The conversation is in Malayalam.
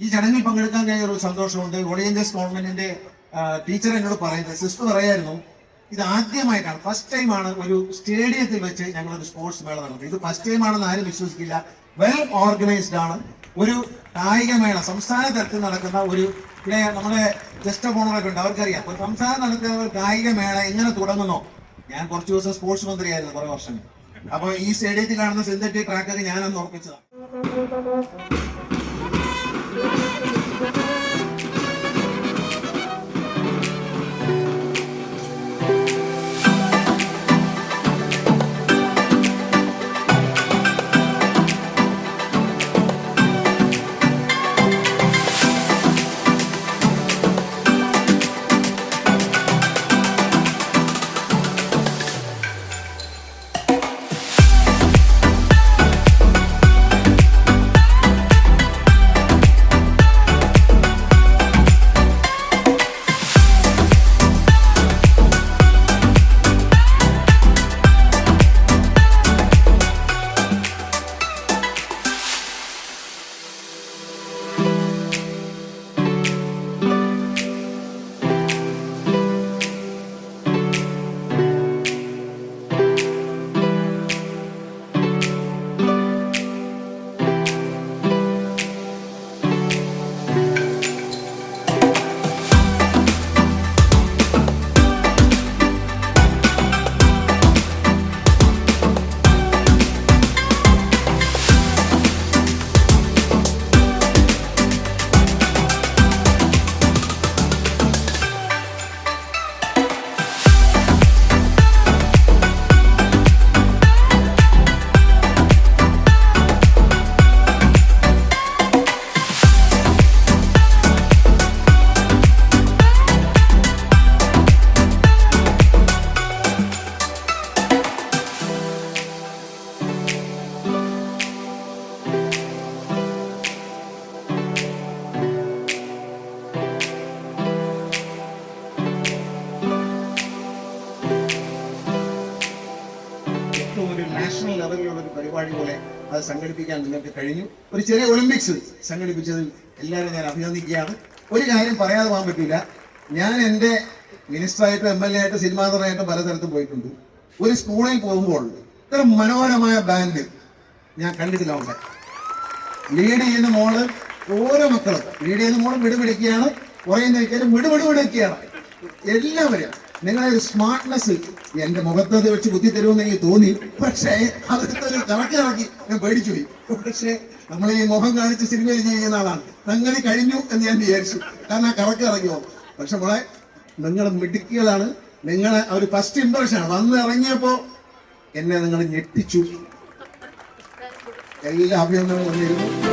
ഈ ചടങ്ങിൽ പങ്കെടുക്കാൻ കഴിഞ്ഞ ഒരു സന്തോഷമുണ്ട്. ഓറിയന്റൽസ് ഗവൺമെന്റിന്റെ ടീച്ചർ എന്നോട് പറയുന്നത്, സിസ്റ്റർ പറയായിരുന്നു, ഇത് ആദ്യമായിട്ടാണ്, ഫസ്റ്റ് ടൈമാണ് ഒരു സ്റ്റേഡിയത്തിൽ വെച്ച് ഞങ്ങളൊരു സ്പോർട്സ് മേള നടത്തുന്നത്. ഇത് ഫസ്റ്റ് ടൈം ആണെന്ന് ആരും വിശ്വസിക്കില്ല. വെൽ ഓർഗനൈസ്ഡ് ആണ്. ഒരു കായികമേള സംസ്ഥാന തലത്തിൽ നടക്കുന്ന ഒരു നമ്മുടെ ജസ്റ്റ് ഓണറൊക്കെ ഉണ്ട്, അവർക്കറിയാം. ഒരു സംസ്ഥാനം നടക്കുന്ന ഒരു കായികമേള എങ്ങനെ തുടങ്ങുന്നോ. ഞാൻ കുറച്ച് ദിവസം സ്പോർട്സ് മന്ത്രിയായിരുന്നു കുറെ വർഷങ്ങൾ. അപ്പൊ ഈ സ്റ്റേഡിയത്തിൽ കാണുന്ന സിന്തറ്റിക് ട്രാക്കൊക്കെ ഞാനന്ന് ഉറപ്പിച്ചതാണ്. ഒരു നാഷണൽ ലെവലിലുള്ള ഒരു പരിപാടി പോലെ അത് സംഘടിപ്പിക്കാൻ നിങ്ങൾക്ക് കഴിഞ്ഞു. ഒരു ചെറിയ ഒളിമ്പിക്സ് സംഘടിപ്പിച്ചതിൽ എല്ലാവരും ഞാൻ അഭിനന്ദിക്കുകയാണ്. ഒരു കാര്യം പറയാതെ പോകാൻ പറ്റില്ല, ഞാൻ എൻ്റെ മിനിസ്റ്ററായിട്ടും MLA ആയിട്ടും സിനിമാ നടനായിട്ടും പലതരത്തും പോയിട്ടുണ്ട്. ഒരു സ്കൂളിൽ പോകുമ്പോൾ ഇത്ര മനോഹരമായ ബാൻഡ് ഞാൻ കണ്ടിട്ടില്ല. അവിടെ ലീഡ് ചെയ്യുന്ന മോള്, ഓരോ മക്കളും ലീഡ് ചെയ്യുന്ന മോളും വിടുപിടിക്കുകയാണ്, കുറേ നിൽക്കാനും വിടുവിടുവിടുകയാണ്. എല്ലാവരും നിങ്ങളെ ഒരു സ്മാർട്ട്നെസ് എന്റെ മുഖത്തത് വെച്ച് ബുദ്ധി തരുമെന്ന് എനിക്ക് തോന്നി. പക്ഷേ അവിടുത്തെ ഒരു കണക്കിറക്കി ഞാൻ പേടിച്ചു പോയി. പക്ഷേ നമ്മൾ ഈ മുഖം കാണിച്ച് സിനിമയിൽ ചെയ്യുന്ന ആളാണ്, അങ്ങനെ കഴിഞ്ഞു എന്ന് ഞാൻ വിചാരിച്ചു. കാരണം ആ കറക്കിറങ്ങിയോ. പക്ഷെ മോളെ നിങ്ങൾ മിടുക്കികളാണ്. നിങ്ങൾ ഒരു ഫസ്റ്റ് ഇംപ്രഷനാണ്. വന്ന് ഇറങ്ങിയപ്പോ എന്നെ നിങ്ങൾ ഞെട്ടിച്ചു. എല്ലാ അഭിനന്ദനവും വന്നിരുന്നു.